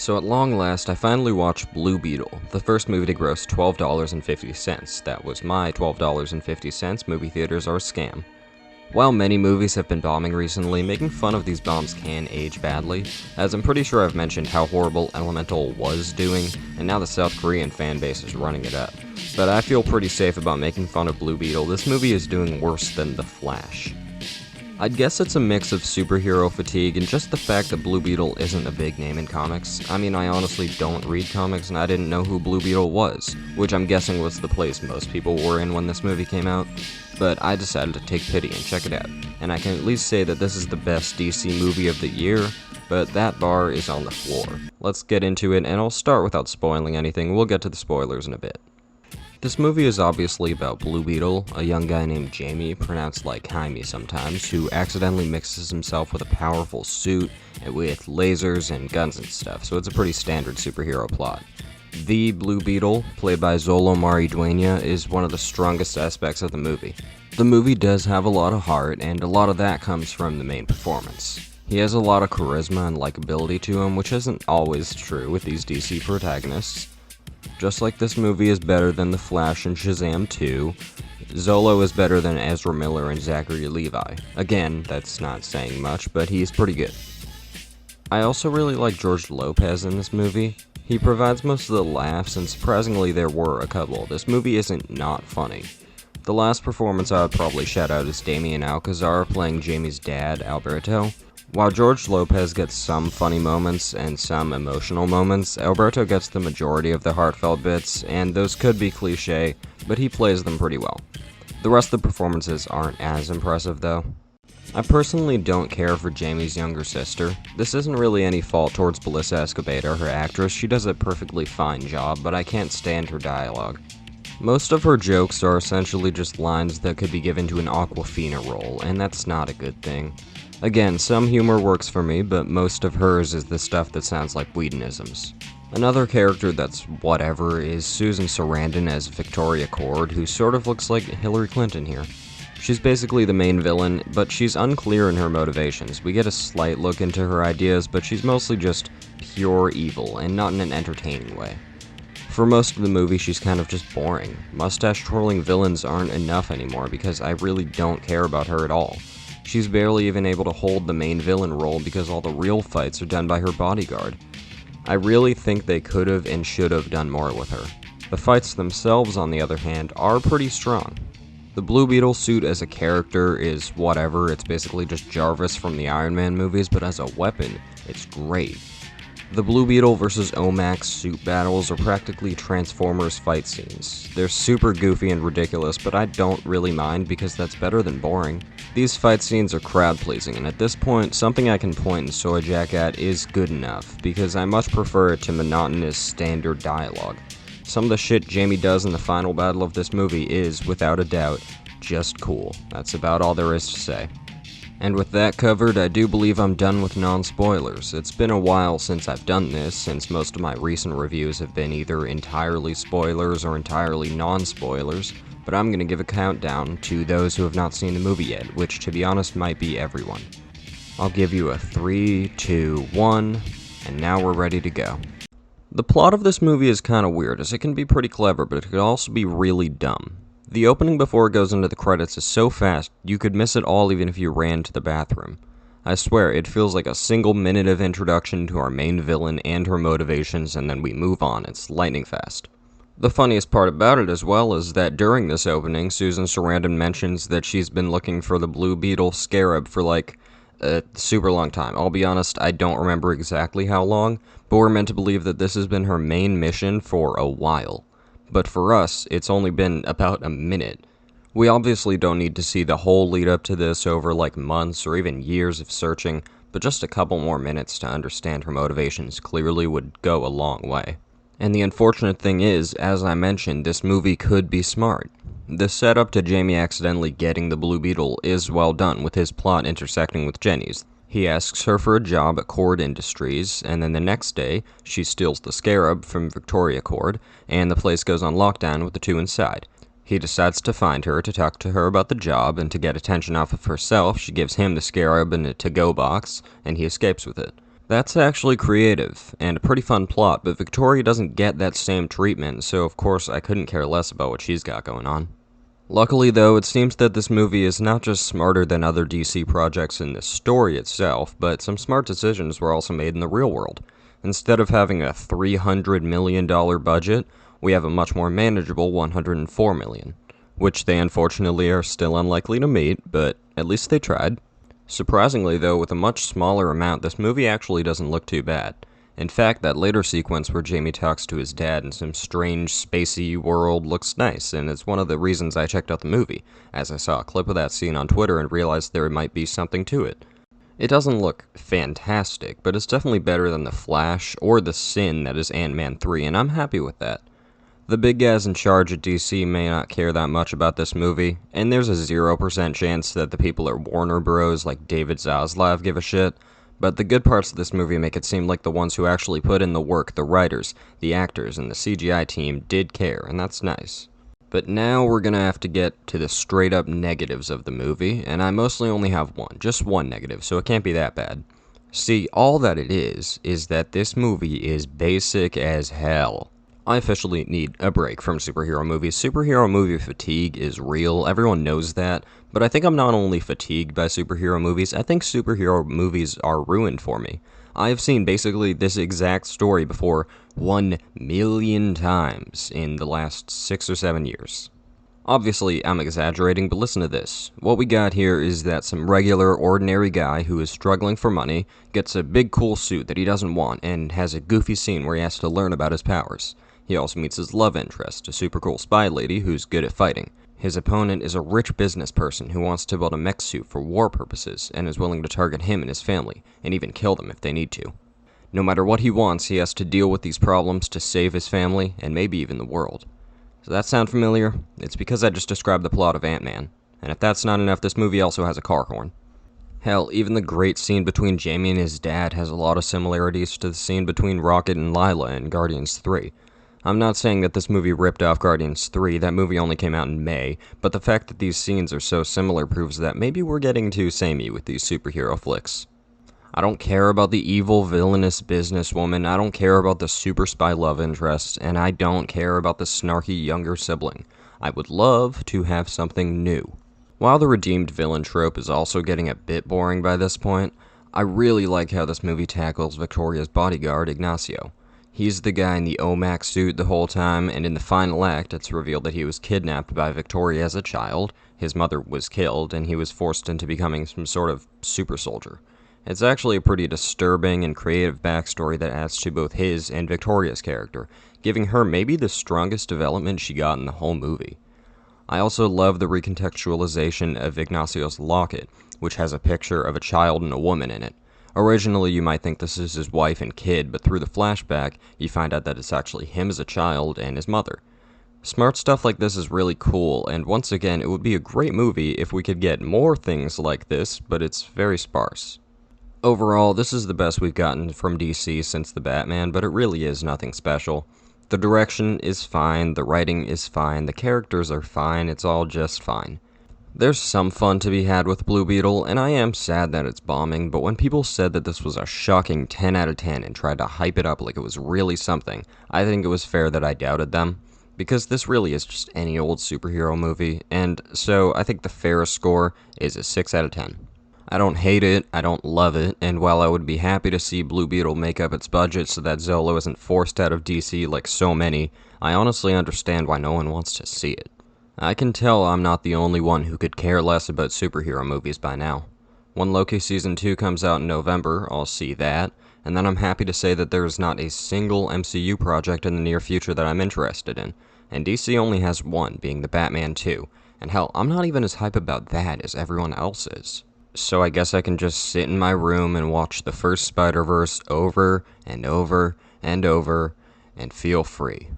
So at long last, I finally watched Blue Beetle, the first movie to gross $12.50. That was my $12.50. Movie theaters are a scam. While many movies have been bombing recently, making fun of these bombs can age badly, as I'm pretty sure I've mentioned how horrible Elemental was doing, and now the South Korean fan base is running it up. But I feel pretty safe about making fun of Blue Beetle. This movie is doing worse than The Flash. I'd guess it's a mix of superhero fatigue and just the fact that Blue Beetle isn't a big name in comics. I mean, I honestly don't read comics and I didn't know who Blue Beetle was, which I'm guessing was the place most people were in when this movie came out. But I decided to take pity and check it out, and I can at least say that this is the best DC movie of the year, but that bar is on the floor. Let's get into it, and I'll start without spoiling anything. We'll get to the spoilers in a bit. This movie is obviously about Blue Beetle, a young guy named Jamie, pronounced like Jaime sometimes, who accidentally mixes himself with a powerful suit with lasers and guns and stuff, so it's a pretty standard superhero plot. The Blue Beetle, played by Xolo Maridueña, is one of the strongest aspects of the movie. The movie does have a lot of heart, and a lot of that comes from the main performance. He has a lot of charisma and likability to him, which isn't always true with these DC protagonists. Just like this movie is better than The Flash and Shazam 2, Xolo is better than Ezra Miller and Zachary Levi. Again, that's not saying much, but he's pretty good. I also really like George Lopez in this movie. He provides most of the laughs, and surprisingly there were a couple. This movie isn't not funny. The last performance I would probably shout out is Damien Alcazar playing Jamie's dad, Alberto. While George Lopez gets some funny moments and some emotional moments, Alberto gets the majority of the heartfelt bits, and those could be cliche, but he plays them pretty well. The rest of the performances aren't as impressive though. I personally don't care for Jamie's younger sister. This isn't really any fault towards Melissa Escobedo, her actress. She does a perfectly fine job, but I can't stand her dialogue. Most of her jokes are essentially just lines that could be given to an Awkwafina role, and that's not a good thing. Again, some humor works for me, but most of hers is the stuff that sounds like Whedonisms. Another character that's whatever is Susan Sarandon as Victoria Cord, who sort of looks like Hillary Clinton here. She's basically the main villain, but she's unclear in her motivations. We get a slight look into her ideas, but she's mostly just pure evil, and not in an entertaining way. For most of the movie, she's kind of just boring. Mustache-twirling villains aren't enough anymore because I really don't care about her at all. She's barely even able to hold the main villain role because all the real fights are done by her bodyguard. I really think they could have and should have done more with her. The fights themselves, on the other hand, are pretty strong. The Blue Beetle suit as a character is whatever, it's basically just Jarvis from the Iron Man movies, but as a weapon, it's great. The Blue Beetle vs. Omax suit battles are practically Transformers fight scenes. They're super goofy and ridiculous, but I don't really mind because that's better than boring. These fight scenes are crowd-pleasing, and at this point, something I can point and soy jack at is good enough, because I much prefer it to monotonous, standard dialogue. Some of the shit Jamie does in the final battle of this movie is, without a doubt, just cool. That's about all there is to say. And with that covered, I do believe I'm done with non-spoilers. It's been a while since I've done this, since most of my recent reviews have been either entirely spoilers or entirely non-spoilers, but I'm gonna give a countdown to those who have not seen the movie yet, which to be honest might be everyone. I'll give you a 3, 2, 1, and now we're ready to go. The plot of this movie is kinda weird, as it can be pretty clever, but it could also be really dumb. The opening before it goes into the credits is so fast, you could miss it all even if you ran to the bathroom. I swear, it feels like a single minute of introduction to our main villain and her motivations, and then we move on. It's lightning fast. The funniest part about it as well is that during this opening, Susan Sarandon mentions that she's been looking for the Blue Beetle scarab for like a super long time. I'll be honest, I don't remember exactly how long, but we're meant to believe that this has been her main mission for a while. But for us, it's only been about a minute. We obviously don't need to see the whole lead up to this over like months or even years of searching, but just a couple more minutes to understand her motivations clearly would go a long way. And the unfortunate thing is, as I mentioned, this movie could be smart. The setup to Jamie accidentally getting the Blue Beetle is well done, with his plot intersecting with Jenny's. He asks her for a job at Cord Industries, and then the next day, she steals the scarab from Victoria Cord, and the place goes on lockdown with the two inside. He decides to find her, to talk to her about the job, and to get attention off of herself, she gives him the scarab in a to-go box, and he escapes with it. That's actually creative, and a pretty fun plot, but Victoria doesn't get that same treatment, so of course I couldn't care less about what she's got going on. Luckily though, it seems that this movie is not just smarter than other DC projects in the story itself, but some smart decisions were also made in the real world. Instead of having a $300 million budget, we have a much more manageable $104 million, which they unfortunately are still unlikely to meet, but at least they tried. Surprisingly though, with a much smaller amount, this movie actually doesn't look too bad. In fact, that later sequence where Jamie talks to his dad in some strange, spacey world looks nice, and it's one of the reasons I checked out the movie, as I saw a clip of that scene on Twitter and realized there might be something to it. It doesn't look fantastic, but it's definitely better than The Flash or the sin that is Ant-Man 3, and I'm happy with that. The big guys in charge at DC may not care that much about this movie, and there's a 0% chance that the people at Warner Bros. Like David Zaslav give a shit, but the good parts of this movie make it seem like the ones who actually put in the work, the writers, the actors, and the CGI team did care, and that's nice. But now we're gonna have to get to the straight up negatives of the movie, and I mostly only have one, just one negative, so it can't be that bad. See, all that it is that this movie is basic as hell. I officially need a break from superhero movies. Superhero movie fatigue is real, everyone knows that, but I think I'm not only fatigued by superhero movies, I think superhero movies are ruined for me. I have seen basically this exact story before 1,000,000 times in the last 6 or 7 years. Obviously, I'm exaggerating, but listen to this. What we got here is that some regular, ordinary guy who is struggling for money gets a big cool suit that he doesn't want and has a goofy scene where he has to learn about his powers. He also meets his love interest, a super cool spy lady who's good at fighting. His opponent is a rich business person who wants to build a mech suit for war purposes and is willing to target him and his family, and even kill them if they need to. No matter what he wants, he has to deal with these problems to save his family, and maybe even the world. Does that sound familiar? It's because I just described the plot of Ant-Man. And if that's not enough, this movie also has a car horn. Hell, even the great scene between Jamie and his dad has a lot of similarities to the scene between Rocket and Lila in Guardians 3. I'm not saying that this movie ripped off Guardians 3, that movie only came out in May, but the fact that these scenes are so similar proves that maybe we're getting too samey with these superhero flicks. I don't care about the evil, villainous businesswoman, I don't care about the super spy love interest, and I don't care about the snarky younger sibling. I would love to have something new. While the redeemed villain trope is also getting a bit boring by this point, I really like how this movie tackles Victoria's bodyguard, Ignacio. He's the guy in the OMAC suit the whole time, and in the final act, it's revealed that he was kidnapped by Victoria as a child, his mother was killed, and he was forced into becoming some sort of super soldier. It's actually a pretty disturbing and creative backstory that adds to both his and Victoria's character, giving her maybe the strongest development she got in the whole movie. I also love the recontextualization of Ignacio's locket, which has a picture of a child and a woman in it. Originally, you might think this is his wife and kid, but through the flashback, you find out that it's actually him as a child and his mother. Smart stuff like this is really cool, and once again, it would be a great movie if we could get more things like this, but it's very sparse. Overall, this is the best we've gotten from DC since the Batman, but it really is nothing special. The direction is fine, the writing is fine, the characters are fine, it's all just fine. There's some fun to be had with Blue Beetle, and I am sad that it's bombing, but when people said that this was a shocking 10 out of 10 and tried to hype it up like it was really something, I think it was fair that I doubted them, because this really is just any old superhero movie, and so I think the fairest score is a 6 out of 10. I don't hate it, I don't love it, and while I would be happy to see Blue Beetle make up its budget so that Zolo isn't forced out of DC like so many, I honestly understand why no one wants to see it. I can tell I'm not the only one who could care less about superhero movies by now. When Loki Season 2 comes out in November, I'll see that, and then I'm happy to say that there is not a single MCU project in the near future that I'm interested in, and DC only has one, being the Batman 2, and hell, I'm not even as hype about that as everyone else is. So I guess I can just sit in my room and watch the first Spider-Verse over and over and over and feel free.